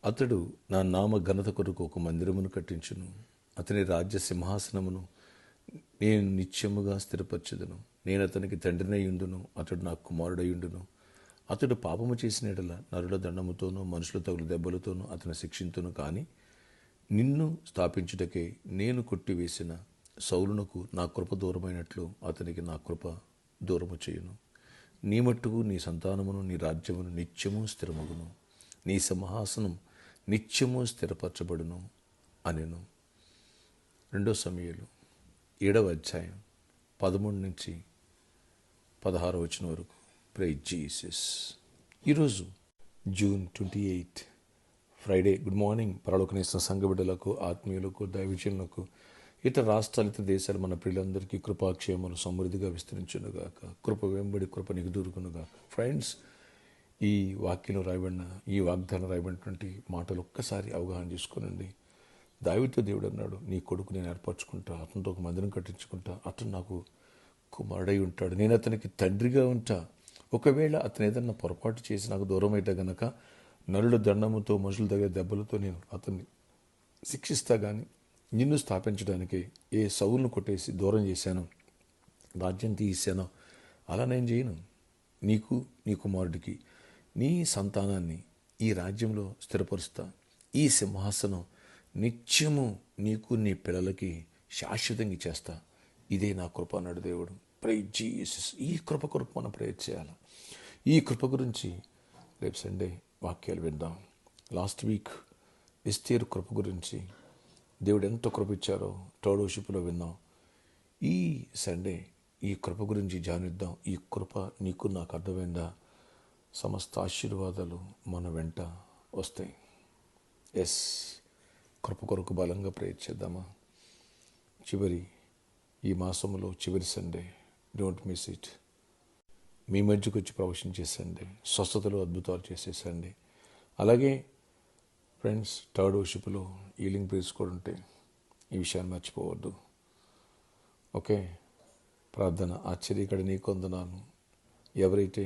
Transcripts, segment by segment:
అతడు నా నామ ఘనత కొరకు ఒక మందిరమును కట్టించును. అతని రాజ్య సింహాసనమును నేను నిత్యముగా స్థిరపరచెదను. నేను అతనికి తండ్రినయుండును, అతడు నాకు కుమారుడయుండును. అతడు పాపము చేసిన యెడల నరుల దండముతోనూ మనుషుల తగులు దెబ్బలతోనూ అతను శిక్షింతును. కానీ నిన్ను స్థాపించుటకే నేను కొట్టివేసిన సౌలునకు నా కృప దూరమైనట్లు అతనికి నా కృప దూరము చేయును. నీ మట్టుకు నీ సంతానమును నీ రాజ్యమును నిత్యము స్థిరమగును, నీ సింహాసనం నిత్యము స్థిరపరచబడును అనెను. 2 సమూయేలు 7వ అధ్యాయం 13 నుంచి 16 వచనం వరకు. Praise Jesus. ఈరోజు జూన్ 28 ఫ్రైడే. Good morning. పరలోకనేసిన సంఘ బిడ్డలకు, ఆత్మీయులకు, దైవజనులకు, ఇతర రాష్ట్రాలు, ఇతర దేశాలు మన ప్రియులందరికీ కృపాక్షేమలు సమృద్ధిగా విస్తరించునుగాక. కృప వెంబడి కృప నీకు దొరుకునుగాక. ఫ్రెండ్స్, ఈ వాక్యంలో రాయబడిన, ఈ వాగ్దానం రాయబడినటువంటి మాటలు ఒక్కసారి అవగాహన చేసుకోనండి. దావీదుతో దేవుడు అన్నాడు, నీ కొడుకు నేను ఏర్పరచుకుంటా, అతనితో ఒక మందిరం కట్టించుకుంటా, అతను నాకు కుమారుడై ఉంటాడు, నేను అతనికి తండ్రిగా ఉంటా. ఒకవేళ అతను ఏదన్నా పొరపాటు చేసి నాకు దూరం అయితే గనక నరుల దండముతో మనుషుల దగ్గర దెబ్బలతో నేను అతన్ని శిక్షిస్తా. కానీ నిన్ను స్థాపించడానికి ఏ సౌలును కొట్టేసి దూరం చేశానో, రాజ్యం తీసానో అలా నేను చేయను. నీకు, నీ కుమారుడికి, నీ సంతానాన్ని ఈ రాజ్యంలో స్థిరపరుస్తా. ఈ సింహాసనం నిత్యము నీకు, నీ పిల్లలకి శాశ్వతంగా చేస్తా. ఇదే నా కృప అన్నాడు దేవుడు. Praise Jesus. ఈ కృప కొరకు మనం ప్రేయర్ చేయాలి. ఈ కృప గురించి రేపు సండే వాక్యాలు విందాం. లాస్ట్ వీక్ ఎస్తేరు కృప గురించి దేవుడు ఎంతో కృప ఇచ్చారో టోడోషిప్లో విన్నాం. ఈ సండే ఈ కృప గురించి ధ్యానిద్దాం. ఈ కృప నీకు నాకు అర్థమైందా? సమస్త ఆశీర్వాదాలు మన వెంట వస్తాయి. ఎస్, కృప కొరకు బలంగా ప్రేయర్ చేద్దామా? ఈ మాసంలో చివరి సండే, డోంట్ మిస్ ఇట్. మీ మధ్యకు వచ్చి ప్రవచన చేసండి, స్వస్థతలు అద్భుతాలు చేసేసండి. అలాగే ఫ్రెండ్స్, థర్డ్ వర్షిప్లో హీలింగ్ ప్రేయర్స్ కూడా ఉంటాయి. ఈ విషయాన్ని మర్చిపోవద్దు. ఓకే, ప్రార్థన. ఆశ్చర్యకడ నీకు వందనాలు. ఎవరైతే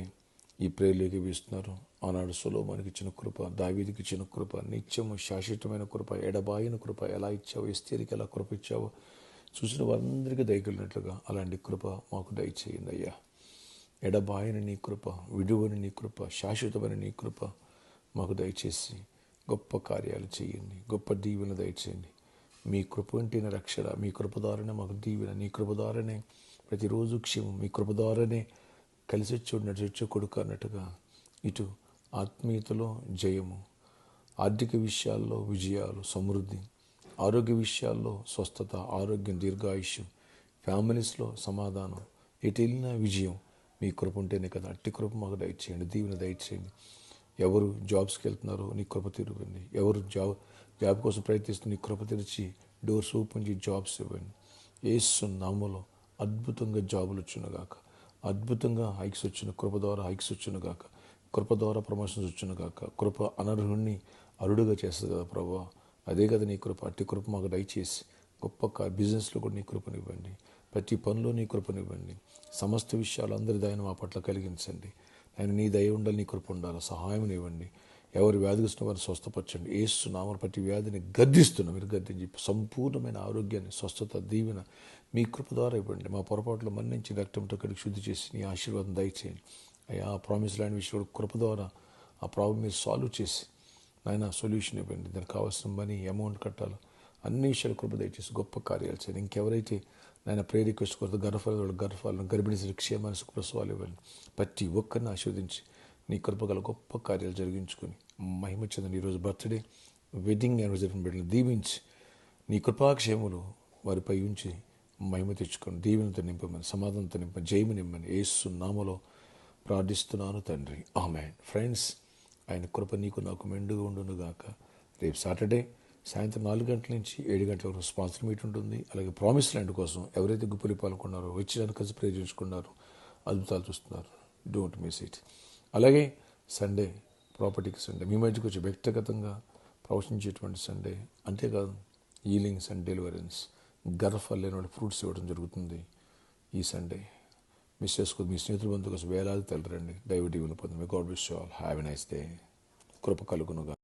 ఈ ప్రేయర్లోకి వీస్తున్నారో, ఆనాడు సొలొమోనుకి ఇచ్చిన కృప, దావీదుకి ఇచ్చిన కృప, నిత్యము శాశ్వతమైన కృప, ఎడబాయిన కృప ఎలా ఇచ్చావో, ఎస్తేరుకి ఎలా కృప ఇచ్చావో చూసిన వారందరికీ దయగలిగినట్లుగా అలాంటి కృప మాకు దయచేయండి అయ్యా. ఎడబాయని నీ కృప, విడువని నీ కృప, శాశ్వతమైన నీ కృప మాకు దయచేసి గొప్ప కార్యాలు చేయండి, గొప్ప దీవెన దయచేయండి. మీ కృప ఉంటేనే రక్షణ, మీ కృప ద్వారానే మాకు దీవెన, నీ కృప ద్వారానే ప్రతిరోజు క్షేమం, మీ కృప ద్వారానే కలిసి వచ్చి నడిచొచ్చే కొడుకు అన్నట్టుగా ఇటు ఆత్మీయతలో జయము, ఆర్థిక విషయాల్లో విజయాలు, సమృద్ధి, ఆరోగ్య విషయాల్లో స్వస్థత, ఆరోగ్యం, దీర్ఘాయుష్యం, ఫ్యామిలీస్లో సమాధానం, ఎటు వెళ్ళినా విజయం మీ కృప ఉంటేనే కదా. అట్టి కృప మాకు దయచేయండి, దీవెన దయచేయండి. ఎవరు జాబ్స్కి వెళ్తున్నారో నీ కృప తీరువండి. ఎవరు జాబ్ కోసం ప్రయత్నిస్తూ నీ కృప తెరిచి డోర్స్ ఓపెన్ చేసి జాబ్స్ ఇవ్వండి. యేసు నామములో అద్భుతంగా జాబులు వచ్చునుగాక, అద్భుతంగా హైక్స్ వచ్చిన, కృప ద్వారా హైక్స్ వచ్చునుగాక, కృప ద్వారా ప్రమోషన్స్ వచ్చునుగాక. కృప అనర్హుణ్ణి అరుడుగా చేస్తుంది కదా ప్రభా, అదే కదా నీ కృప. అట్టి కృప మాకు దయచేసి గొప్ప బిజినెస్లో కూడా నీ కృపనివ్వండి, ప్రతి పనిలో నీ కృపనివ్వండి. సమస్త విషయాలు అందరి దయను మా పట్ల కలిగించండి. ఆయన నీ దయ ఉండాలి, నీ కృప ఉండాలి. సహాయం ఇవ్వండి. ఎవరు వ్యాధిస్తున్న వారిని స్వస్థపరచండి. యేసు నామమున ప్రతి వ్యాధిని గద్దిస్తున్నా, మీరు గద్దించి సంపూర్ణమైన ఆరోగ్యాన్ని, స్వస్థత, దీవెన మీ కృప ద్వారా ఇవ్వండి. మా పొరపాట్లు మన్నించి రక్తంతో కడిగి శుద్ధి చేసి నీ ఆశీర్వాదం దయచేయండి అయ్యా. ఆ ప్రామిస్ ల్యాండ్ విషయంలో కృప ద్వారా ఆ ప్రాబ్లం మీరు సాల్వ్ చేసి నాయన సొల్యూషన్ ఇవ్వండి. దానికి కావాల్సిన మనీ, అమౌంట్ కట్టాలి, అన్ని విషయాలు కృప దయచేసి గొప్ప కార్యాలు చేయండి. ఇంకెవరైతే నాయన ప్రేయర్ రిక్వెస్ట్ కొరకు గర్భఫలాలను, గర్భిణీ క్షేమాన్ని, సుఖప్రసవాలు ఇవ్వండి. ప్రతి ఒక్కరిని ఆశీర్వదించి నీ కృపగల గొప్ప కార్యాలు జరిగించుకొని మహిమ చెందండి. ఈరోజు బర్త్డే, వెడ్డింగ్ యానివర్సరీ బిడ్డలను దీవించి నీ కృపాక్షేములు వారిపై ఉంచి మహిమ తెచ్చుకొని దీవెనతో నింపమని, సమాధానంతో నింపని, జయము నింపని యేసు నామములో ప్రార్థిస్తున్నాను తండ్రి, ఆమేన్. ఫ్రెండ్స్, ఆయన కృప నీకు నాకు మెండుగా ఉండునుగాక. రేపు సాటర్డే సాయంత్రం 4 గంటల నుంచి 7 గంటల వరకు స్పాన్సర్ మీట్ ఉంటుంది. అలాగే ప్రామిస్ ల్యాండ్ కోసం ఎవరైతే గుప్పలి పాల్గొన్నారో, వచ్చేదానికి కలిసి ప్రే చేసుకున్నారో, అద్భుతాలు చూస్తున్నారు, డోంట్ మిస్ ఇట్. అలాగే సండే ప్రాపర్టీకి సండే, మీ మధ్యకి వచ్చి వ్యక్తిగతంగా ప్రవచించేటువంటి సండే. అంతేకాదు హీలింగ్స్ అండ్ డెలివరెన్స్, గర్భఫలం లేని వాళ్ళు ఫ్రూట్స్ ఇవ్వడం జరుగుతుంది ఈ సండే. మిస్ చేసుకోవద్దు. మీ స్నేహితుల బంధువు కోసం వేలాది తల్లిరండి. దైవ దీవెన పొంది. God bless you all. Have a nice day. కృప కలుగునుగా.